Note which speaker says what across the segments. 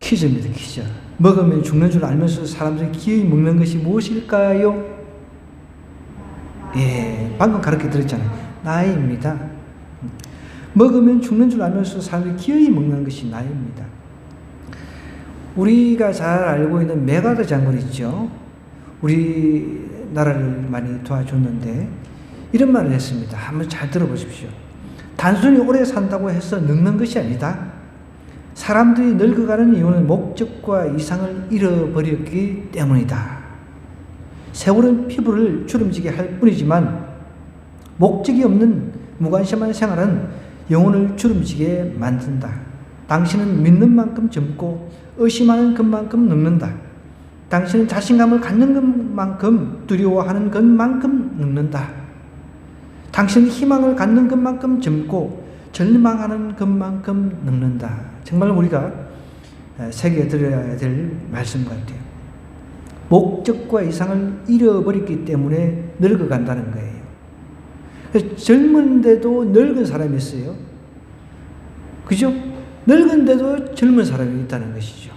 Speaker 1: 퀴즈입니다. 퀴즈. 먹으면 죽는 줄 알면서 사람들이 기어이 먹는 것이 무엇일까요? 예, 방금 가르쳐 드렸잖아요. 나이입니다. 먹으면 죽는 줄 알면서 사람들이 기어이 먹는 것이 나이입니다. 우리가 잘 알고 있는 메가더 장군 있죠. 우리나라를 많이 도와줬는데 이런 말을 했습니다. 한번 잘 들어보십시오. 단순히 오래 산다고 해서 늙는 것이 아니다. 사람들이 늙어가는 이유는 목적과 이상을 잃어버렸기 때문이다. 세월은 피부를 주름지게 할 뿐이지만 목적이 없는 무관심한 생활은 영혼을 주름지게 만든다. 당신은 믿는 만큼 젊고 의심하는 것만큼 늙는다. 당신은 자신감을 갖는 것만큼 두려워하는 것만큼 늙는다. 당신은 희망을 갖는 것만큼 젊고 절망하는 것만큼 늙는다. 정말 우리가 새겨들어야 될 말씀 같아요. 목적과 이상을 잃어버렸기 때문에 늙어간다는 거예요. 젊은데도 늙은 사람이 있어요. 그죠? 늙은데도 젊은 사람이 있다는 것이죠.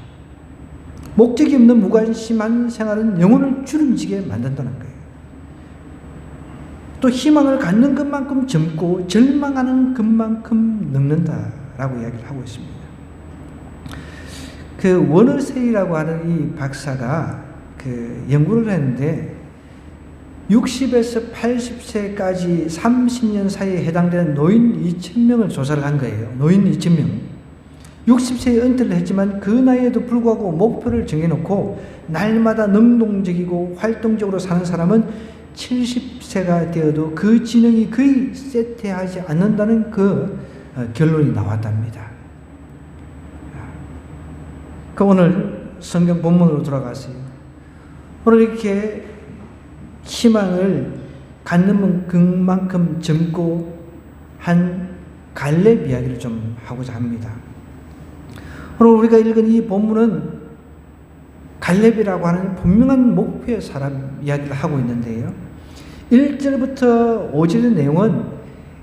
Speaker 1: 목적이 없는 무관심한 생활은 영혼을 주름지게 만든다는 거예요. 또 희망을 갖는 것만큼 젊고 절망하는 것만큼 늙는다라고 이야기를 하고 있습니다. 그 워너세이라고 하는 이 박사가 그 연구를 했는데 60에서 80세까지 30년 사이에 해당되는 노인 2,000명을 조사를 한 거예요. 노인 2,000명. 60세에 은퇴를 했지만 그 나이에도 불구하고 목표를 정해놓고 날마다 능동적이고 활동적으로 사는 사람은 70세가 되어도 그 지능이 거의 쇠퇴하지 않는다는 그 결론이 나왔답니다. 그 오늘 성경 본문으로 돌아가세요. 오늘 이렇게 희망을 갖는 그만큼 젊고 한 갈렙 이야기를 좀 하고자 합니다. 오늘 우리가 읽은 이 본문은 갈렙이라고 하는 분명한 목표의 사람 이야기를 하고 있는데요. 1절부터 5절의 내용은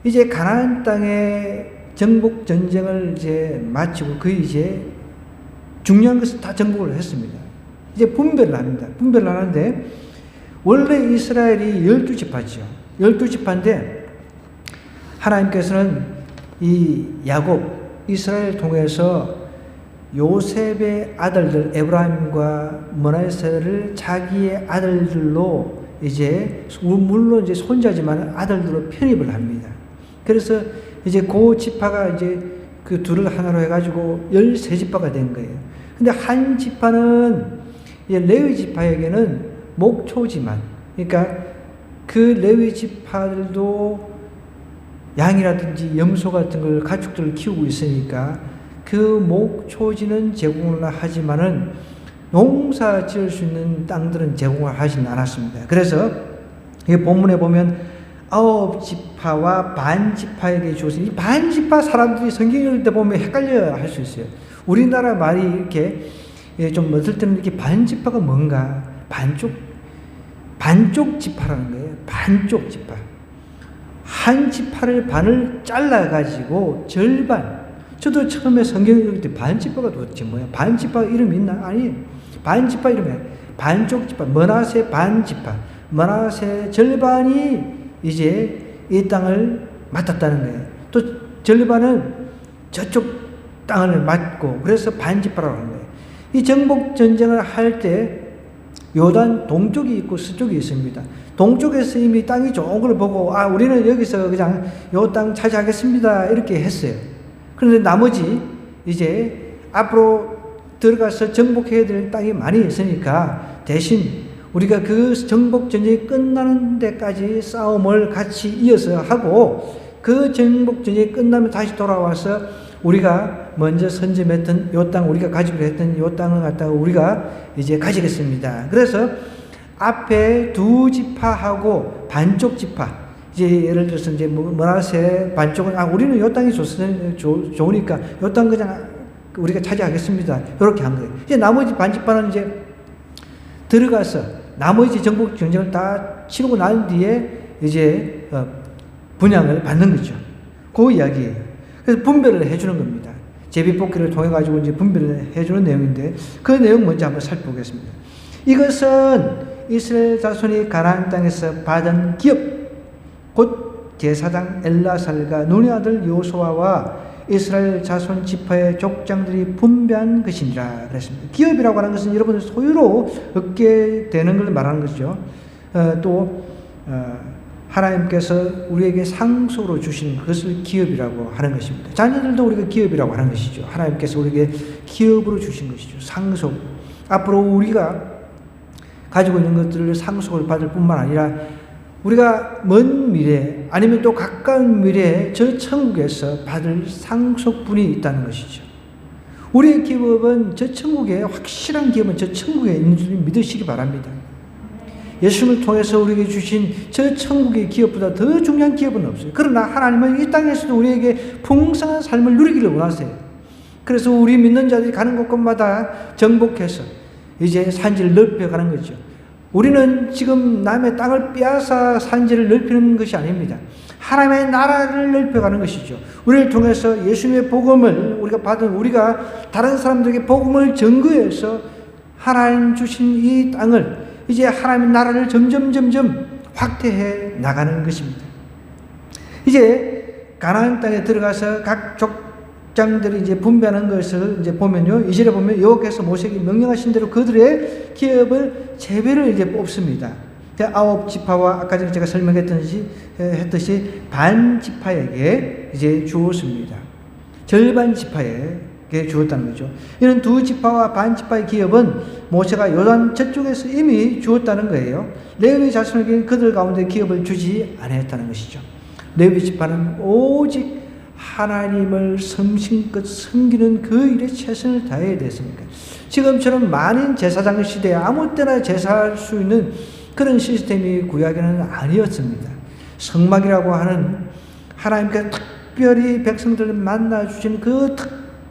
Speaker 1: 이제 가나안 땅의 정복 전쟁을 이제 마치고 거의 이제 중요한 것을 다 정복을 했습니다. 이제 분배를 합니다. 분배를 하는데 원래 이스라엘이 12지파죠. 12지파인데 하나님께서는 이 야곱, 이스라엘 통해서 요셉의 아들들 에브라임과 므낫세를 자기의 아들들로 이제 물론 이제 손자지만 아들들로 편입을 합니다. 그래서 이제 그 지파가 이제 그 둘을 하나로 해가지고 13지파가 된 거예요. 근데 한 지파는 이제 레위 지파에게는 목초지만, 그러니까 그 레위 지파들도 양이라든지 염소 같은 걸 가축들을 키우고 있으니까 그 목초지는 제공을 하지만은 농사 지을 수 있는 땅들은 제공을 하진 않았습니다. 그래서 이 본문에 보면 9지파와 반지파에게 주어진 이 반지파 사람들이 성경 읽을 때 보면 헷갈려 할 수 있어요. 우리나라 말이 이렇게 좀 어떨 때는 이렇게 반지파가 뭔가 반쪽 지파라는 거예요. 반쪽 지파. 한 지파를 반을 잘라가지고 절반. 저도 처음에 성경 읽을 때 반지파가 도대체 뭐야? 반지파 이름이 있나? 아니, 반지파 이름에 반쪽 지파, 므낫세 반지파, 므낫세 절반이 이제 이 땅을 맡았다는 거예요. 또 절반은 저쪽 땅을 맡고 그래서 반지파라고 하는 거예요. 이 정복 전쟁을 할 때 요단 동쪽이 있고 서쪽이 있습니다. 동쪽에서 이미 땅이 좋은 걸 보고 우리는 여기서 그냥 요 땅 차지하겠습니다 이렇게 했어요. 그런데 나머지 이제 앞으로 들어가서 정복해야 될 땅이 많이 있으니까 대신 우리가 그 정복 전쟁이 끝나는 데까지 싸움을 같이 이어서 하고 그 정복 전쟁이 끝나면 다시 돌아와서 우리가 먼저 선점했던 요 땅, 우리가 가지기로 했던 요 땅을 갖다가 우리가 이제 가지겠습니다. 그래서 앞에 두 지파하고 반쪽 지파, 이제 예를 들어서 이제 므낫세 반쪽은 우리는 요 땅이 좋으니까 요 땅 그냥 우리가 차지하겠습니다. 이렇게 한 거예요. 이제 나머지 반지파는 이제 들어가서 나머지 정복 전쟁을 다 치르고 난 뒤에 이제 분양을 받는 거죠. 그 이야기예요. 그래서 분배를 해주는 겁니다. 제비뽑기를 통해 가지고 이제 분별을 해주는 내용인데 그 내용 먼저 한번 살펴보겠습니다. 이것은 이스라엘 자손이 가나안 땅에서 받은 기업, 곧 제사장 엘라살과 눈의 아들 요수아와 이스라엘 자손 지파의 족장들이 분배한 것이니라 그랬습니다. 기업이라고 하는 것은 여러분 소유로 얻게 되는 걸 말하는 것이죠. 하나님께서 우리에게 상속으로 주시는 그것을 기업이라고 하는 것입니다. 자녀들도 우리가 기업이라고 하는 것이죠. 하나님께서 우리에게 기업으로 주신 것이죠. 상속. 앞으로 우리가 가지고 있는 것들을 상속을 받을 뿐만 아니라 우리가 먼 미래 아니면 또 가까운 미래에 저 천국에서 받을 상속분이 있다는 것이죠. 우리의 기업은 저 천국에, 확실한 기업은 저 천국에 있는 줄 믿으시기 바랍니다. 예수님을 통해서 우리에게 주신 저 천국의 기업보다 더 중요한 기업은 없어요. 그러나 하나님은 이 땅에서도 우리에게 풍성한 삶을 누리기를 원하세요. 그래서 우리 믿는 자들이 가는 곳곳마다 정복해서 이제 산지를 넓혀가는 거죠. 우리는 지금 남의 땅을 빼앗아 산지를 넓히는 것이 아닙니다. 하나님의 나라를 넓혀가는 것이죠. 우리를 통해서 예수님의 복음을 우리가 받은 우리가 다른 사람들에게 복음을 전거해서 하나님 주신 이 땅을 이제 하나님의 나라를 점점 확대해 나가는 것입니다. 이제 가나안 땅에 들어가서 각 족장들이 이제 분배하는 것을 이제 보면요, 2절에 보면 여호와께서 모세에게 명령하신 대로 그들의 기업을 제배를 이제 뽑습니다. 9지파와 아까 전에 제가 설명했듯이 반 지파에게 이제 주었습니다. 절반 지파에게 주었다는 거죠. 이런 2지파와 반 지파의 기업은 모세가 요단 저쪽에서 이미 주었다는 거예요. 레위 자손에게 그들 가운데 기업을 주지 않았다는 것이죠. 레위 지파는 오직 하나님을 섬신껏 섬기는 그 일에 최선을 다해야 됐으니까. 지금처럼 만인 제사장 시대에 아무 때나 제사할 수 있는 그런 시스템이 구약에는 아니었습니다. 성막이라고 하는 하나님께서 특별히 백성들을 만나주신 그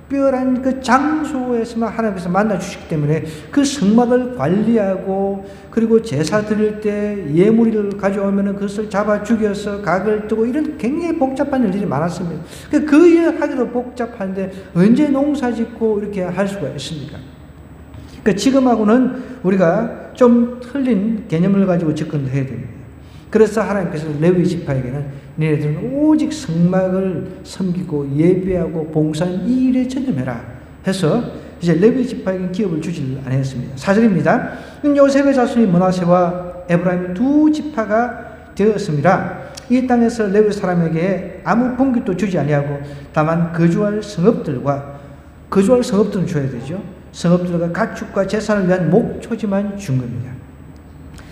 Speaker 1: 특별한 그 장소에서만 하나님께서 만나주시기 때문에 그 성막을 관리하고 그리고 제사 드릴 때 예물을 가져오면 그것을 잡아 죽여서 각을 뜨고 이런 굉장히 복잡한 일들이 많았습니다. 그 일 하기도 복잡한데 언제 농사 짓고 이렇게 할 수가 있습니까? 지금하고는 우리가 좀 틀린 개념을 가지고 접근해야 됩니다. 그래서 하나님께서 레위 지파에게는 너희들은 오직 성막을 섬기고 예배하고 봉사하는 이 일에 전념해라 해서 이제 레위 지파에게는 기업을 주지 않았습니다. 4절입니다. 요셉의 자손이 므낫세와 에브라임 2지파가 되었습니다. 이 땅에서 레위 사람에게 아무 분깃도 주지 아니하고 다만 거주할 성읍들은 줘야 되죠. 성읍들과 가축과 제사를 위한 목초지만 준 겁니다.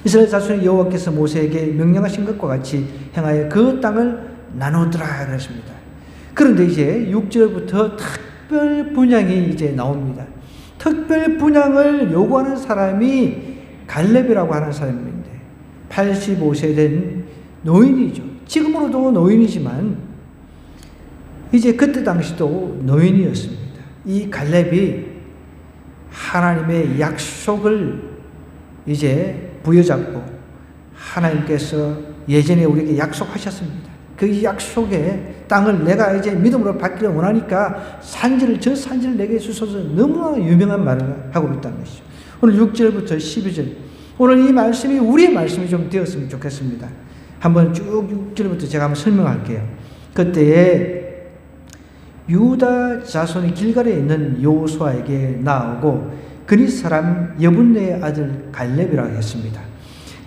Speaker 1: 이스라엘 자손이 여호와께서 모세에게 명령하신 것과 같이 행하여 그 땅을 나누더라 그랬습니다. 그런데 이제 6절부터 특별 분양이 이제 나옵니다. 특별 분양을 요구하는 사람이 갈렙이라고 하는 사람인데 85세 된 노인이죠. 지금으로도 노인이지만 이제 그때 당시도 노인이었습니다. 이 갈렙이 하나님의 약속을 이제 부여잡고 하나님께서 예전에 우리에게 약속하셨습니다. 그 약속의 땅을 내가 이제 믿음으로 받기를 원하니까 저 산지를 내게 주소서 너무나 유명한 말을 하고 있다는 것이죠. 오늘 6절부터 12절 오늘 이 말씀이 우리의 말씀이 좀 되었으면 좋겠습니다. 한번 쭉 6절부터 제가 한번 설명할게요. 그때에 유다 자손이 길갈에 있는 여호수아에게 나오고 그니스 사람 여분네의 아들 갈렙이라고 했습니다.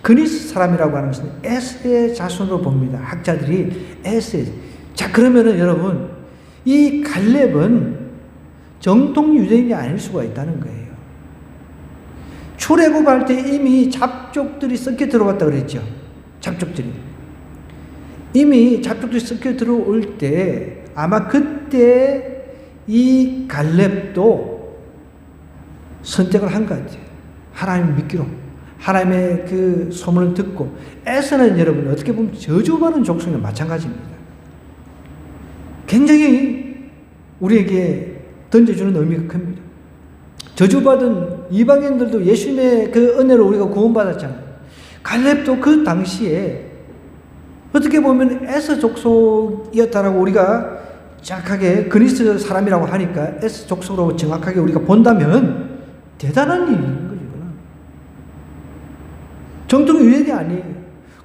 Speaker 1: 그니스 사람이라고 하는 것은 에스의 자손으로 봅니다. 학자들이 에스. 자, 그러면은 여러분 이 갈렙은 정통 유대인이 아닐 수가 있다는 거예요. 출애굽할 때 이미 잡족들이 섞여 들어왔다 그랬죠. 잡족들이 섞여 들어올 때 아마 그때 이 갈렙도 선택을 한 것 같아요. 하나님 믿기로. 하나님의 그 소문을 듣고. 에서는 여러분 어떻게 보면 저주받은 족속과 마찬가지입니다. 굉장히 우리에게 던져주는 의미가 큽니다. 저주받은 이방인들도 예수님의 그 은혜로 우리가 구원받았잖아요. 갈렙도 그 당시에 어떻게 보면 에서 족속이었다라고 우리가 정확하게 그리스 사람이라고 하니까 S 족속으로 정확하게 우리가 본다면 대단한 일인 거죠. 정통 유대인이 아니에요.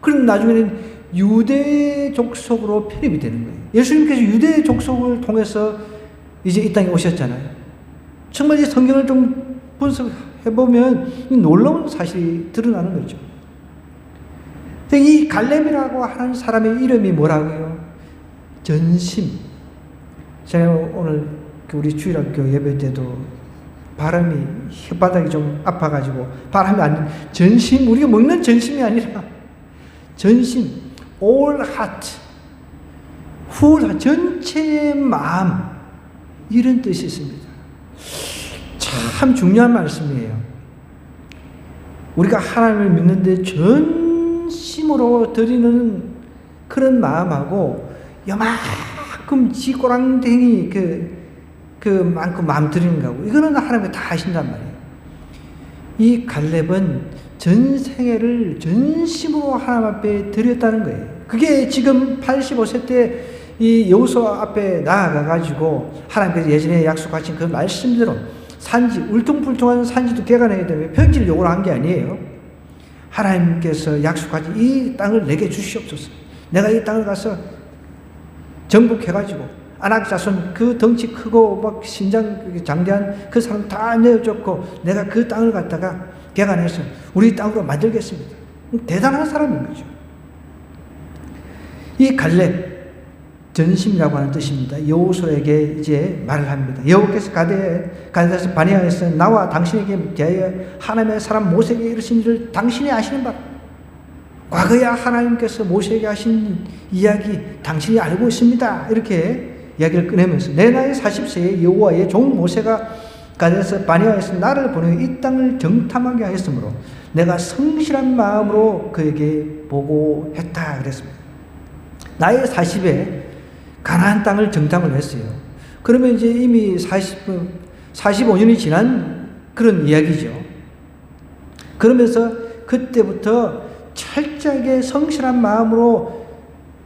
Speaker 1: 그럼 나중에는 유대 족속으로 편입이 되는 거예요. 예수님께서 유대 족속을 통해서 이제 이 땅에 오셨잖아요. 정말 이 성경을 좀 분석해보면 놀라운 사실이 드러나는 거죠. 이 갈렙이라고 하는 사람의 이름이 뭐라고요? 전심. 제가 오늘 우리 주일학교 예배 때도 바람이 혓바닥이 좀 아파가지고 바람이 안 전심, 우리가 먹는 전심이 아니라 전심, all heart, whole 전체의 마음, 이런 뜻이 있습니다. 참 중요한 말씀이에요. 우리가 하나님을 믿는데 전심으로 드리는 그런 마음하고 요만큼 지꼬랑댕이 그만큼 마음 드리는 거고, 이거는 하나님이 다 하신단 말이에요. 이 갈렙은 전생애를 전심으로 하나님 앞에 드렸다는 거예요. 그게 지금 85세 때 이 여호수아 앞에 나아가가지고 하나님께서 예전에 약속하신 그 말씀대로 산지, 울퉁불퉁한 산지도 개간하게 되면 평지를 요구를 한 게 아니에요. 하나님께서 약속하신 이 땅을 내게 주시옵소서. 내가 이 땅을 가서 정복해가지고 아낙 자손 그 덩치 크고 막 신장 장대한 그 사람 다 내어줬고 내가 그 땅을 갖다가 개간해서 우리 땅으로 만들겠습니다. 대단한 사람인 거죠. 이 갈렙, 전심이라고 하는 뜻입니다. 여호수아에게 이제 말을 합니다. 여호와께서 가데스 바네아에서 나와 당신에게 대하여 하나님의 사람 모세에게 이르신 일을 당신이 아시는 바, 과거에 하나님께서 모세에게 하신 이야기 당신이 알고 있습니다. 이렇게 이야기를 꺼내면서 내 나이 40세에 여호와의 종 모세가 가데스 바네아에서 나를 보내어 이 땅을 정탐하게 하였으므로 내가 성실한 마음으로 그에게 보고했다 그랬습니다. 나이 40에 가나안 땅을 정탐을 했어요. 그러면 이제 이미 45년이 지난 그런 이야기죠. 그러면서 그때부터 철저하게 성실한 마음으로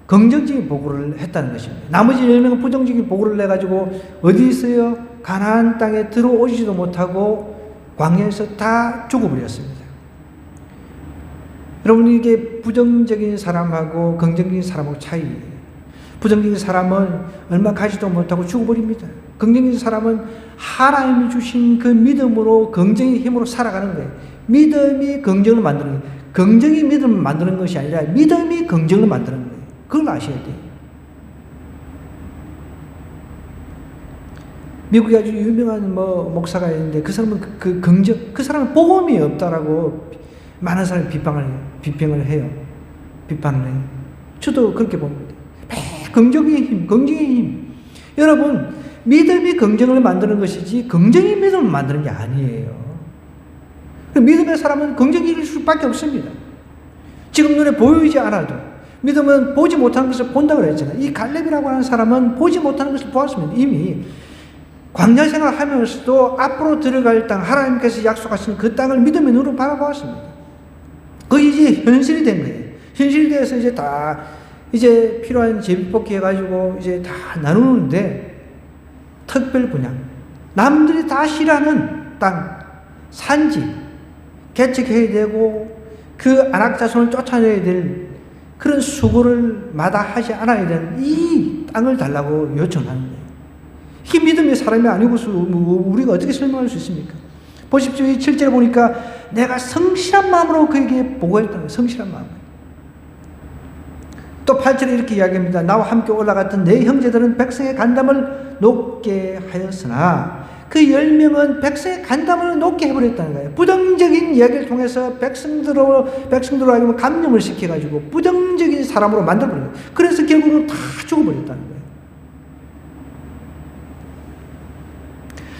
Speaker 1: 긍정적인 보고를 했다는 것입니다. 나머지 10명은 부정적인 보고를 내가지고 어디 있어요? 가나안 땅에 들어오지도 못하고 광야에서 다 죽어버렸습니다. 여러분, 이게 부정적인 사람하고 긍정적인 사람하고 차이예요. 부정적인 사람은 얼마 가지도 못하고 죽어버립니다. 긍정적인 사람은 하나님이 주신 그 믿음으로 긍정의 힘으로 살아가는 거예요. 믿음이 긍정을 만드는 거예요. 긍정이 믿음을 만드는 것이 아니라 믿음이 긍정을 만드는 거예요. 그걸 아셔야 돼요. 미국에 아주 유명한 목사가 있는데 그 사람은 그 사람은 복음이 없다라고 많은 사람이 비평을 해요. 비판을 해요. 저도 그렇게 봅니다. 긍정의 힘. 여러분, 믿음이 긍정을 만드는 것이지 긍정이 믿음을 만드는 게 아니에요. 믿음의 사람은 긍정일 수밖에 없습니다. 지금 눈에 보이지 않아도 믿음은 보지 못하는 것을 본다고 그랬잖아요. 이 갈렙이라고 하는 사람은 보지 못하는 것을 보았습니다. 이미 광야 생활하면서도 앞으로 들어갈 땅, 하나님께서 약속하신 그 땅을 믿음의 눈으로 바라보았습니다. 그게 이제 현실이 된 거예요. 현실이 돼서 이제 필요한 제비뽑기 해가지고 이제 다 나누는데, 특별 분양, 남들이 다 싫어하는 땅, 산지 개척해야 되고 그 아낙 자손을 쫓아내야 될 그런 수고를 마다하지 않아야 되는 이 땅을 달라고 요청하는 거예요. 이 믿음의 사람이 아니고서 우리가 어떻게 설명할 수 있습니까? 보십시오. 이 7절에 보니까 내가 성실한 마음으로 그에게 보고했다는 거예요. 성실한 마음. 또 8절에 이렇게 이야기합니다. 나와 함께 올라갔던 내 형제들은 백성의 간담을 높게 하였으나 그 10명은 백성의 간담을 높게 해버렸다는 거예요. 부정적인 이야기를 통해서 백성들로 하여금 감염을 시켜가지고 부정적인 사람으로 만들어버려요. 그래서 결국은 다 죽어버렸다는 거예요.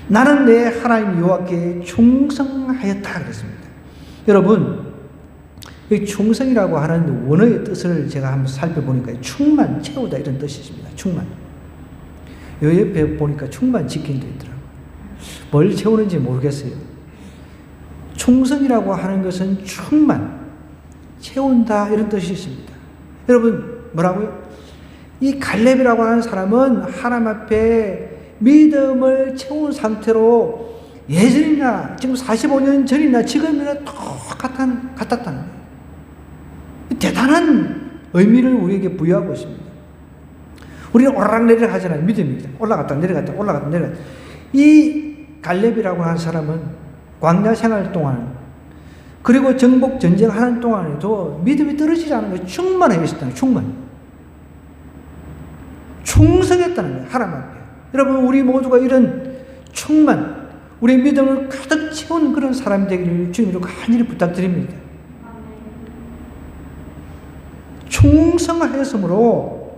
Speaker 1: 나는 내 하나님 여호와께 충성하였다 그랬습니다. 여러분, 이 충성이라고 하는 원어의 뜻을 제가 한번 살펴보니까 충만, 채우다 이런 뜻이 있습니다. 충만. 요 옆에 보니까 충만 지킨도 있더라고요. 뭘 채우는지 모르겠어요. 충성이라고 하는 것은 충만, 채운다 이런 뜻이 있습니다. 여러분, 뭐라고요? 이 갈렙이라고 하는 사람은 하나님 앞에 믿음을 채운 상태로 예전이나 지금 45년 전이나 지금이나 같았다는 거예요. 대단한 의미를 우리에게 부여하고 있습니다. 우리는 오르락내리락 하잖아요. 믿음입니다. 올라갔다 내려갔다 올라갔다 내려갔다. 이 갈렙이라고 하는 사람은 광야 생활 동안 그리고 정복 전쟁하는 동안에도 믿음이 떨어지지 않은 거예요. 충만해 있었다는 거예요. 충성했다는 거예요. 하나님 앞에. 여러분, 우리 모두가 이런 충만, 우리의 믿음을 가득 채운 그런 사람이 되기를 주님으로 간절히 부탁드립니다. 충성하였으므로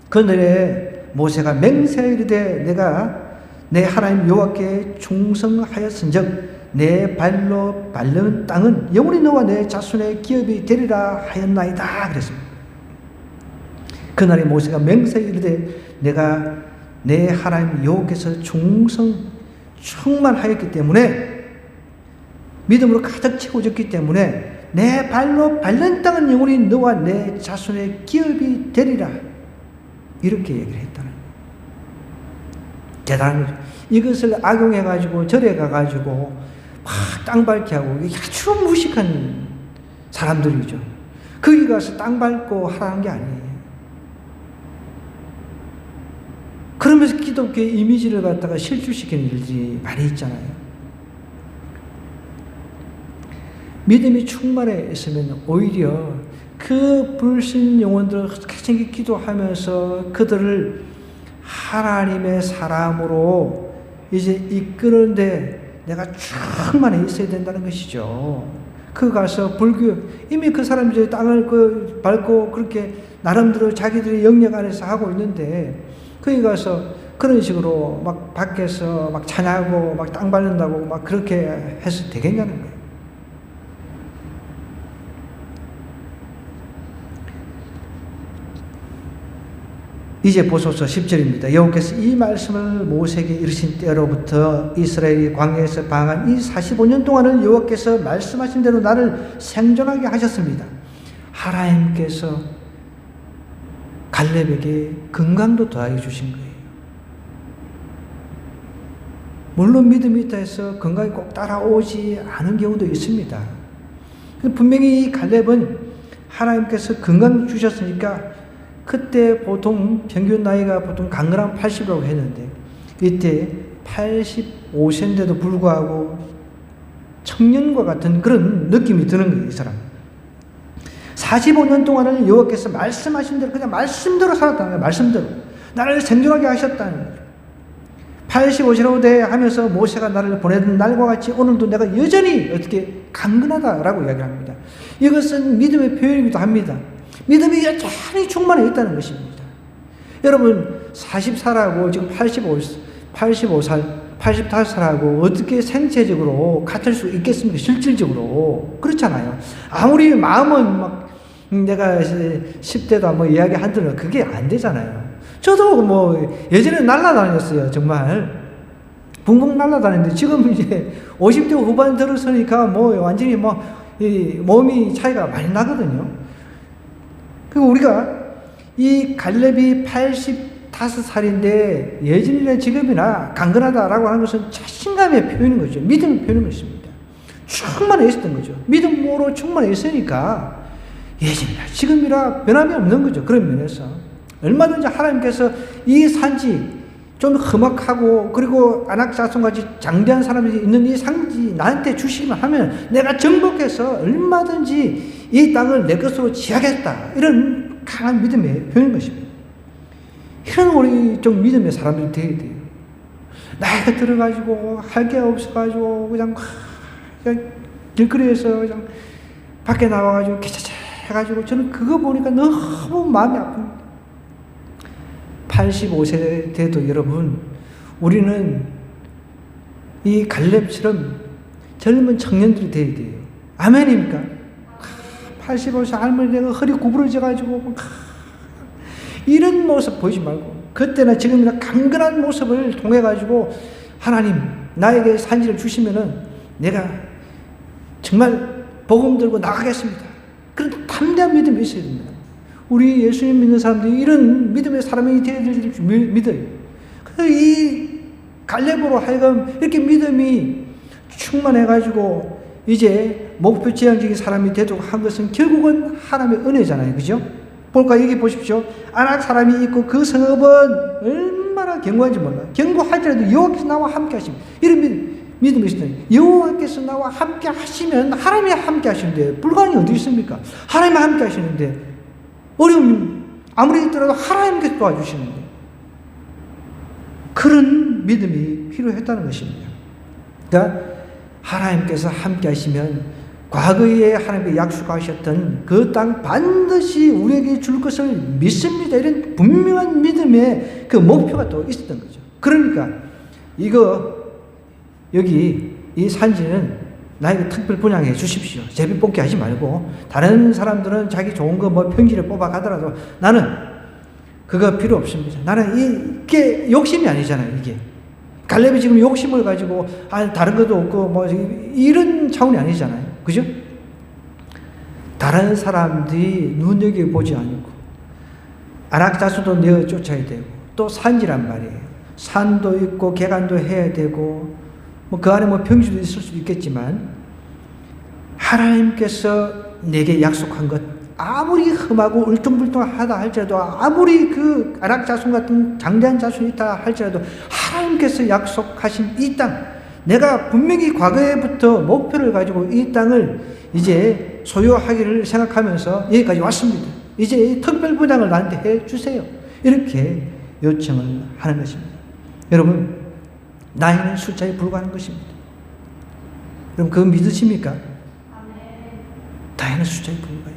Speaker 1: 그날에 모세가 맹세하여 이르되 내가 내 하나님 여호와께 충성하였은즉 내 발로 밟는 땅은 영원히 너와 내 자손의 기업이 되리라 하였나이다 그랬습니다. 그날에 모세가 맹세하여 이르되 내가 내 하나님 여호와께서 충만하였기 때문에 믿음으로 가득 채워졌기 때문에 내 발로 밟는 땅은 영원히 너와 내 자손의 기업이 되리라 이렇게 얘기를 했다는 거예요. 대단한 거죠. 이것을 악용해가지고 절에 가가지고 막 땅 밟게 하고 아주 무식한 사람들이죠. 거기 가서 땅 밟고 하라는 게 아니에요. 그러면서 기독교의 이미지를 갖다가 실추시키는 일들이 많이 있잖아요. 믿음이 충만해 있으면 오히려 그 불신 영혼들을 계속 기도하면서 그들을 하나님의 사람으로 이제 이끄는데 내가 충만해 있어야 된다는 것이죠. 그 가서 불교, 이미 그 사람들이 땅을 밟고 그렇게 나름대로 자기들의 영역 안에서 하고 있는데 거기 가서 그런 식으로 막 밖에서 막 찬양하고 막 땅 밟는다고 막 그렇게 해서 되겠냐는 거예요. 이제 보소서 10절입니다. 여호와께서 이 말씀을 모세에게 이르신 때로부터 이스라엘이 광야에서 방한 이 45년 동안을 여호와께서 말씀하신 대로 나를 생존하게 하셨습니다. 하나님께서 갈렙에게 건강도 더하여 주신 거예요. 물론 믿음이 있다 해서 건강이 꼭 따라오지 않은 경우도 있습니다. 분명히 이 갈렙은 하나님께서 건강 주셨으니까 그때 보통 평균 나이가 보통 강건하면 80이라고 했는데 이때 85세인데도 불구하고 청년과 같은 그런 느낌이 드는 거예요. 이 사람 45년 동안을 여호와께서 말씀하신 대로 그냥 말씀대로 살았다는 거예요. 말씀대로 나를 생존하게 하셨다는 거예요. 85세라고 돼 하면서 모세가 나를 보내던 날과 같이 오늘도 내가 여전히 어떻게 강건하다라고 이야기합니다. 이것은 믿음의 표현이기도 합니다. 믿음이 여전히 충만해 있다는 것입니다. 여러분 40살하고 지금 85살, 85살하고 어떻게 생체적으로 같을 수 있겠습니까? 실질적으로 그렇잖아요. 아무리 마음은 막 내가 10대도 뭐 이야기한다면 그게 안 되잖아요. 저도 뭐 예전에 날아다녔어요. 정말 붕붕 날아다녔는데 지금 이제 50대 후반 들어서니까 뭐 완전히 뭐 이 몸이 차이가 많이 나거든요. 그리고 우리가 이 갈렙이 85살인데 예전이나 지금이나 강건하다라고 하는 것은 자신감의 표현인 거죠. 믿음의 표현인 것입니다. 충만해 있었던 거죠. 믿음으로 충만해 있으니까 예전이나 지금이나 변함이 없는 거죠. 그런 면에서 얼마든지 하나님께서 이 산지 좀 험악하고 그리고 안악자손같이 장대한 사람이 있는 이 산지 나한테 주시기만 하면 내가 정복해서 얼마든지 이 땅을 내 것으로 지하겠다. 이런 강한 믿음의 표현인 것입니다. 이런 우리 좀 믿음의 사람들이 되어야 돼요. 나이가 들어가지고 할 게 없어가지고 그냥 길거리에서 그냥 밖에 나와가지고 개차차 해가지고 저는 그거 보니까 너무 마음이 아픕니다. 85세 돼도 여러분 우리는 이 갈렙처럼 젊은 청년들이 되어야 돼요. 아멘입니까? 85세 할머니가 허리 구부러져 가지고 이런 모습 보이지 말고 그때나 지금이나 강건한 모습을 통해 가지고 하나님 나에게 산지를 주시면은 내가 정말 복음 들고 나가겠습니다. 그런 담대한 믿음이 있어야 됩니다. 우리 예수님 믿는 사람들이 이런 믿음의 사람이 되어야 될 줄 믿어요. 그래서 이 갈렙으로 하여금 이렇게 믿음이 충만해가지고 이제 목표 지향적인 사람이 되도록 한 것은 결국은 하나님의 은혜잖아요. 그죠? 볼까? 여기 보십시오. 아낙 사람이 있고 그 성읍은 얼마나 견고한지 몰라요. 견고할지라도 여호와께서 나와 함께 하시면, 이런 믿음이 있어요. 여호와께서 나와 함께 하시면 하나님이 함께 하시는데 불가능이 어디 있습니까? 하나님이 함께 하시는데 어려움 아무리 있더라도 하나님께서 도와주시는데, 그런 믿음이 필요했다는 것입니다. 그러니까 하나님께서 함께 하시면 과거에 하나님께 약속하셨던 그 땅 반드시 우리에게 줄 것을 믿습니다. 이런 분명한 믿음의 그 목표가 또 있었던 거죠. 그러니까 여기 이 산지는 나에게 특별 분양해 주십시오. 제비 뽑기 하지 말고, 다른 사람들은 자기 좋은 거 뭐 평지를 뽑아 가더라도 나는 그거 필요 없습니다. 나는 이게 욕심이 아니잖아요. 이게 갈렙이 지금 욕심을 가지고 다른 것도 없고 뭐 이런 차원이 아니잖아요. 그죠? 다른 사람들이 눈여겨보지 않고 아낙 자손도 내어 쫓아야 되고, 또 산지란 말이에요. 산도 있고 개간도 해야 되고 뭐 그 안에 뭐 평지도 있을 수도 있겠지만, 하나님께서 내게 약속한 것 아무리 험하고 울퉁불퉁하다 할지라도, 아무리 그 아낙 자손 같은 장대한 자손이 있다 할지라도 하나님께서 약속하신 이 땅, 내가 분명히 과거에부터 목표를 가지고 이 땅을 이제 소유하기를 생각하면서 여기까지 왔습니다. 이제 특별 분양을 나한테 해 주세요. 이렇게 요청을 하는 것입니다. 여러분, 나이는 숫자에 불과한 것입니다. 여러분, 그거 믿으십니까? 나이는 숫자에 불과해요.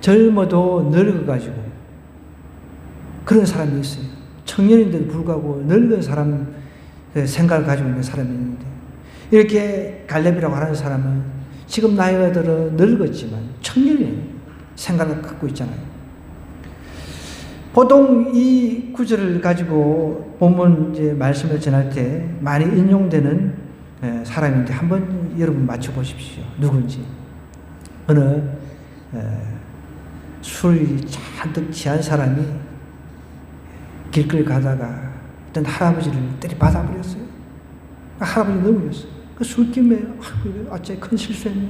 Speaker 1: 젊어도 늙어가지고 그런 사람이 있어요. 청년인데도 불구하고 늙은 사람 생각을 가지고 있는 사람이 있는데, 이렇게 갈렙이라고 하는 사람은 지금 나이가 들어 늙었지만 청년의 생각을 갖고 있잖아요. 보통 이 구절을 가지고 본문 이제 말씀을 전할 때 많이 인용되는 사람인데, 한번 여러분 맞춰보십시오. 누군지. 어느 술이 잔뜩 취한 사람이 길거리 가다가 어떤 할아버지를 때려박아버렸어요. 할아버지 넘어졌어요. 그 술김에 어째 큰 실수했네.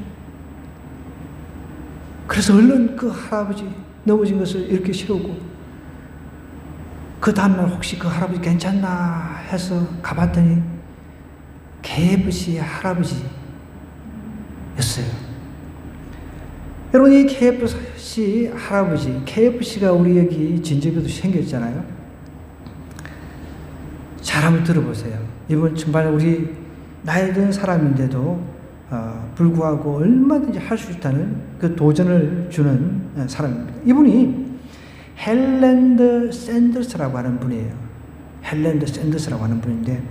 Speaker 1: 그래서 얼른 그 할아버지 넘어진 것을 이렇게 세우고, 그 다음날 혹시 그 할아버지 괜찮나 해서 가봤더니 케이프시 할아버지였어요. 여러분, 이 KFC 할아버지, KFC가 우리 여기 진접에도 생겼잖아요. 잘 한번 들어보세요. 이번 정말 우리 나이 든 사람인데도 불구하고 얼마든지 할 수 있다는 그 도전을 주는 사람입니다. 이분이 헬랜드 샌더스라고 하는 분이에요. 헬랜드 샌더스라고 하는 분인데,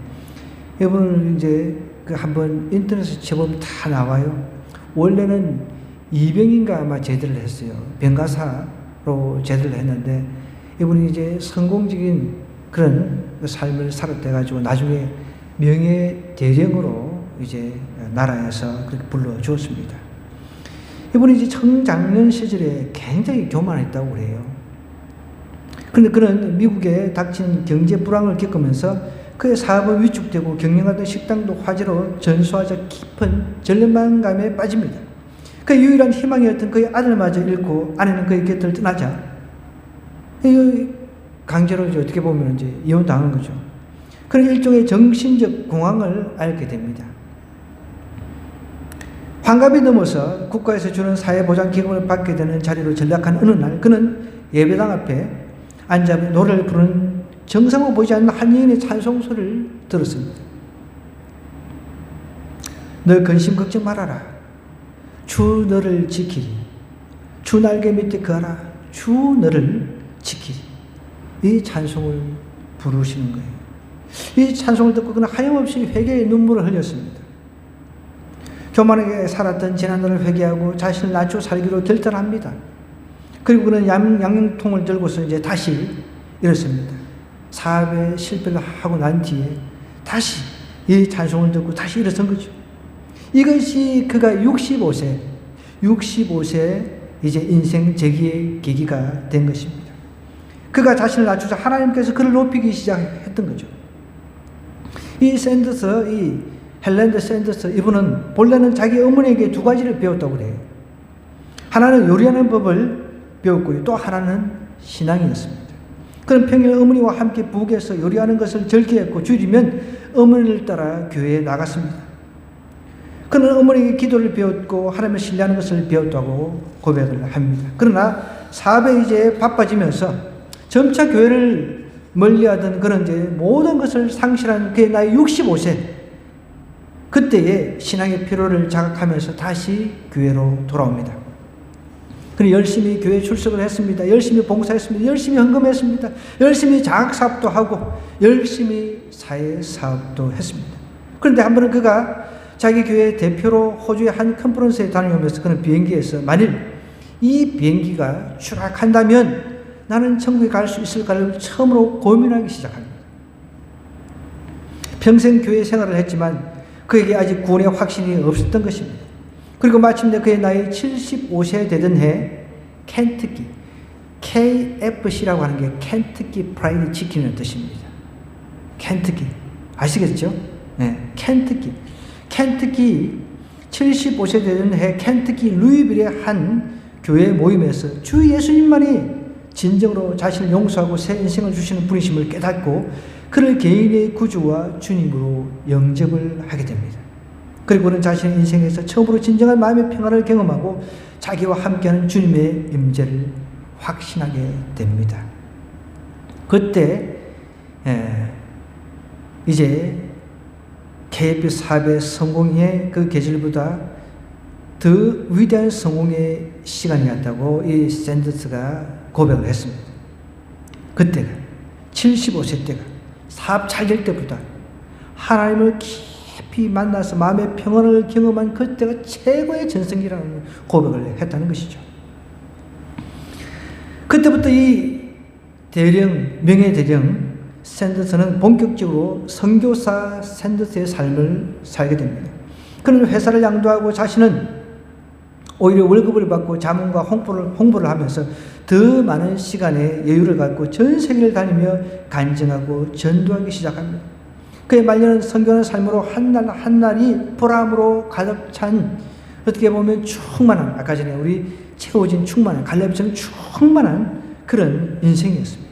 Speaker 1: 이분은 이제 그 한번 인터넷에 쳐보면 다 나와요. 원래는 이병인가 아마 제대를 했어요. 병가사로 제대를 했는데, 이분이 이제 성공적인 그런 삶을 살았대가지고 나중에 명예대령으로 이제 나라에서 그렇게 불러주었습니다. 이분이 이제 청장년 시절에 굉장히 교만했다고 그래요. 그런데 그는 미국에 닥친 경제 불황을 겪으면서 그의 사업은 위축되고 경영하던 식당도 화재로 전소하자 깊은 절망감에 빠집니다. 그의 유일한 희망이었던 그의 아들마저 잃고 아내는 그의 곁을 떠나자 강제로 이제 어떻게 보면 이제 이혼당한 거죠. 그런 일종의 정신적 공황을 앓게 됩니다. 환갑이 넘어서 국가에서 주는 사회보장기금을 받게 되는 자리로 전락한 어느 날, 그는 예배당 앞에 앉아 노래를 부르는 정성으로 보이지 않는 한 여인의 찬송소리를 들었습니다. 너 근심 걱정 말아라. 주 너를 지키리. 주 날개 밑에 거하라. 주 너를 지키리. 이 찬송을 부르시는 거예요. 이 찬송을 듣고 그는 하염없이 회개의 눈물을 흘렸습니다. 교만하게 살았던 지난날을 회개하고 자신을 낮추어 살기로 결단합니다. 그리고 그는 양념통을 들고서 이제 다시 일었습니다. 사업에 실패를 하고 난 뒤에 다시 이 찬송을 듣고 다시 일어선 거죠. 이것이 그가 65세 이제 인생 재기의 계기가 된 것입니다. 그가 자신을 낮추자 하나님께서 그를 높이기 시작했던 거죠. 이 샌더스, 이 헬랜드 샌더스 이분은 본래는 자기 어머니에게 두 가지를 배웠다고 그래요. 하나는 요리하는 법을 배웠고요. 또 하나는 신앙이었습니다. 그는 평일 어머니와 함께 부엌에서 요리하는 것을 절개했고 주일이면 어머니를 따라 교회에 나갔습니다. 그는 어머니에게 기도를 배웠고 하나님을 신뢰하는 것을 배웠다고 고백을 합니다. 그러나 사업에 이제 바빠지면서 점차 교회를 멀리하던 그런 이제 모든 것을 상실한 그의 나이 65세 그때의 신앙의 피로를 자각하면서 다시 교회로 돌아옵니다. 그는 열심히 교회 출석을 했습니다. 열심히 봉사했습니다. 열심히 헌금했습니다. 열심히 장학사업도 하고 열심히 사회사업도 했습니다. 그런데 한 번은 그가 자기 교회 대표로 호주의 한 컨퍼런스에 다녀오면서 그는 비행기에서 만일 이 비행기가 추락한다면 나는 천국에 갈 수 있을까를 처음으로 고민하기 시작합니다. 평생 교회 생활을 했지만 그에게 아직 구원의 확신이 없었던 것입니다. 그리고 마침내 그의 나이 75세 되던 해 켄터키, KFC라고 하는 게 켄터키 프라이드 치킨이라는 뜻입니다. 켄터키 아시겠죠? 네, 켄터키 75세 되던 해 켄터키 루이빌의 한 교회 모임에서 주 예수님만이 진정으로 자신을 용서하고 새 인생을 주시는 분이심을 깨닫고 그를 개인의 구주와 주님으로 영접을 하게 됩니다. 그리고 그는 자신의 인생에서 처음으로 진정한 마음의 평안을 경험하고 자기와 함께하는 주님의 임재를 확신하게 됩니다. 그때 이제 KF 사업의 성공의 그 계절보다 더 위대한 성공의 시간이 왔다고 이 샌더스가 고백을 했습니다. 그때가 75세 때가 사업 잘 될 때보다 하나님을 깊이 만나서 마음의 평안을 경험한 그때가 최고의 전성기라는 고백을 했다는 것이죠. 그때부터 이 명예대령 샌더스는 본격적으로 선교사 샌더스의 삶을 살게 됩니다. 그는 회사를 양도하고 자신은 오히려 월급을 받고 자문과 홍보를 하면서 더 많은 시간에 여유를 갖고 전 세계를 다니며 간증하고 전도하기 시작합니다. 그의 말년은 선교하는 삶으로 한날 한날이 보람으로 가득 찬 어떻게 보면 충만한 아까 전에 우리 채워진 충만한 갈렙처럼 충만한 그런 인생이었습니다.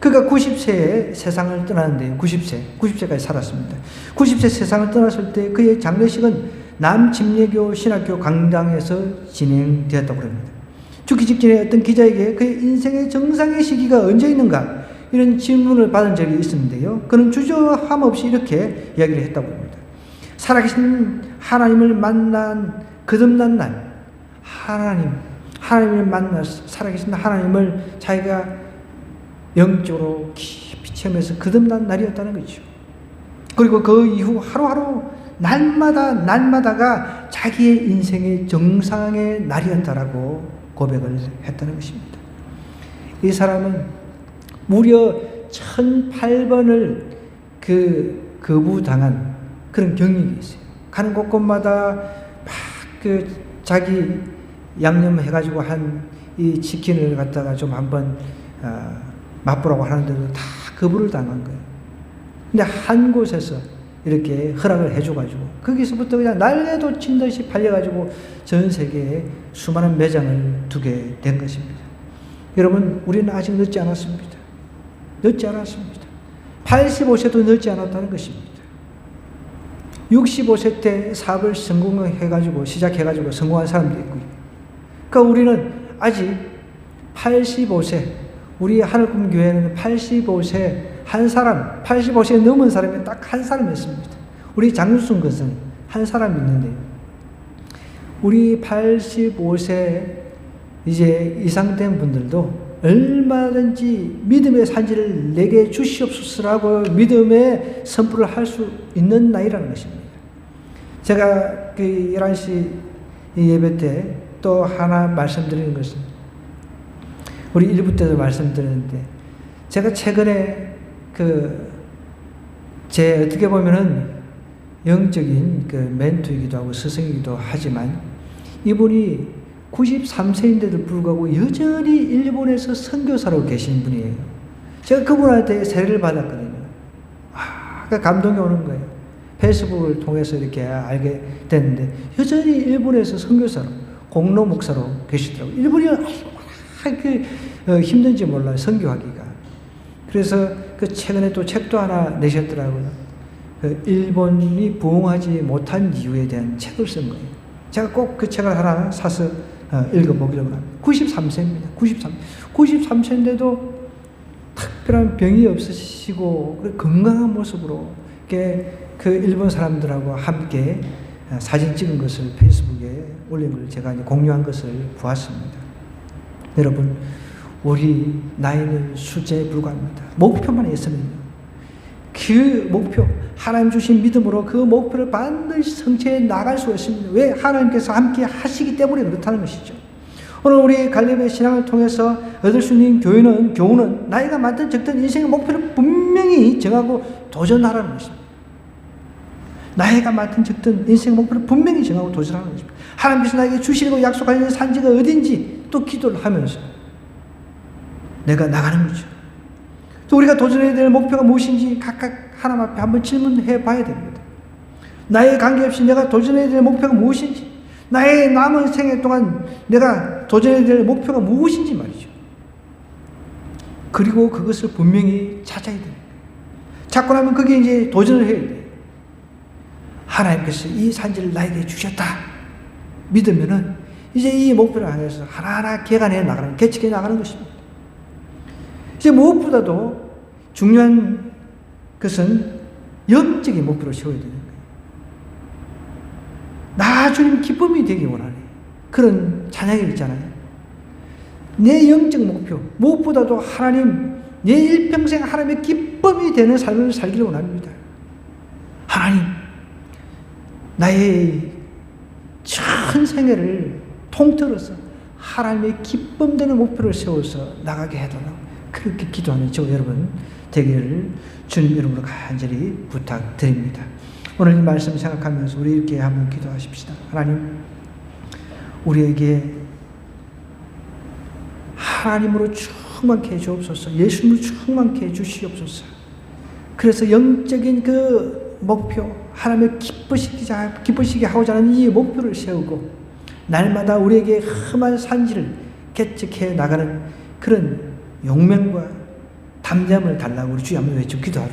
Speaker 1: 그가 90세에 세상을 떠나는데요. 90세까지 살았습니다. 90세 세상을 떠났을 때 그의 장례식은 남침례교 신학교 강당에서 진행되었다고 합니다. 죽기 직전에 어떤 기자에게 그의 인생의 정상의 시기가 언제 있는가 이런 질문을 받은 적이 있었는데요. 그는 주저함 없이 이렇게 이야기를 했다고 합니다. 살아계신 하나님을 만난 거듭난 날, 하나님을 만나 살아계신 하나님을 자기가 영적으로 깊이 체험해서 거듭난 날이었다는 거죠. 그리고 그 이후 하루하루 날마다가 자기의 인생의 정상의 날이었다라고 고백을 했다는 것입니다. 이 사람은 무려 1008번을 거부당한 그런 경력이 있어요. 가는 곳곳마다 막 자기 양념해가지고 한 이 치킨을 갖다가 좀 한번 맛보라고 하는데도 다 거부를 당한 거예요. 근데 한 곳에서 이렇게 허락을 해줘가지고 거기서부터 그냥 날개도 친 듯이 팔려가지고 전 세계에 수많은 매장을 두게 된 것입니다. 여러분, 우리는 아직 늦지 않았습니다. 늦지 않았습니다. 85세도 늦지 않았다는 것입니다. 65세 때 사업을 시작해가지고 성공한 사람도 있고요. 그러니까 우리는 아직 85세, 우리 하늘꿈 교회는 85세 한 사람, 85세 넘은 사람이 딱 한 사람이었습니다. 우리 장윤순 것은 한 사람이 있는데요. 우리 85세 이제 이상 된 분들도 얼마든지 믿음의 산지를 내게 주시옵소서라고 믿음의 선포를 할 수 있는 나이라는 것입니다. 제가 그 11시 예배 때 또 하나 말씀드리는 것은 우리 1부 때도 말씀드렸는데 제가 최근에 제 어떻게 보면은 영적인 멘토이기도 하고 스승이기도 하지만 이분이 93세인데도 불구하고 여전히 일본에서 선교사로 계신 분이에요. 제가 그분한테 세례를 받았거든요. 그 감동이 오는 거예요. 페이스북을 통해서 이렇게 알게 됐는데 여전히 일본에서 선교사로, 공로 목사로 계시더라고요. 일본이 힘든지 몰라요, 선교하기가. 그래서 그 최근에 또 책도 하나 내셨더라고요. 그 일본이 부흥하지 못한 이유에 대한 책을 쓴 거예요. 제가 꼭 그 책을 하나 사서 읽어보기로 합니다. 93세입니다. 93세인데도 특별한 병이 없으시고 건강한 모습으로 그 일본 사람들하고 함께 사진 찍은 것을 페이스북에 올린 걸 제가 이제 공유한 것을 보았습니다. 여러분, 우리 나이는 수재에 불과합니다. 목표만 있으면요. 그 목표, 하나님 주신 믿음으로 그 목표를 반드시 성취해 나갈 수가 있습니다. 왜? 하나님께서 함께 하시기 때문에 그렇다는 것이죠. 오늘 우리 갈렙의 신앙을 통해서 얻을 수 있는 교훈은 나이가 많든 적든 인생의 목표를 분명히 정하고 도전하라는 것입니다. 나이가 많든 적든 인생의 목표를 분명히 정하고 도전하는 것입니다. 하나님께서 나에게 주시려고 약속하신 산지가 어딘지 또 기도를 하면서 내가 나가는 거죠. 또 우리가 도전해야 될 목표가 무엇인지 각각 하나님 앞에 한번 질문해 봐야 됩니다. 나의 관계없이 내가 도전해야 될 목표가 무엇인지, 나의 남은 생애 동안 내가 도전해야 될 목표가 무엇인지 말이죠. 그리고 그것을 분명히 찾아야 됩니다. 찾고 나면 그게 이제 도전을 해야 돼요. 하나님께서 이 산지를 나에게 주셨다 믿으면은 이제 이 목표를 향해서 하나하나 개간해 나가는, 개척해 나가는 것입니다. 이제 무엇보다도 중요한 것은 영적인 목표를 세워야 되는 거예요. 나 주님 기쁨이 되기 원하네. 그런 찬양이 있잖아요. 내 영적 목표, 무엇보다도 하나님, 내 일평생 하나님의 기쁨이 되는 삶을 살기를 원합니다. 하나님, 나의 전 생애를 통틀어서 하나님의 기쁨 되는 목표를 세워서 나가게 해달라고 그렇게 기도하는 저 여러분 되기를 주님 이름으로 간절히 부탁드립니다. 오늘 이 말씀 생각하면서 우리 이렇게 한번 기도하십시다. 하나님, 우리에게 하나님으로 충만케 해 주옵소서. 예수님으로 충만케 해 주시옵소서. 그래서 영적인 그 목표, 하나님을 기쁘시게 하고자 하는 이 목표를 세우고 날마다 우리에게 험한 산지를 개척해 나가는 그런 용맹과 담대함을 달라고 우리 주여 한번 외쳐 기도하러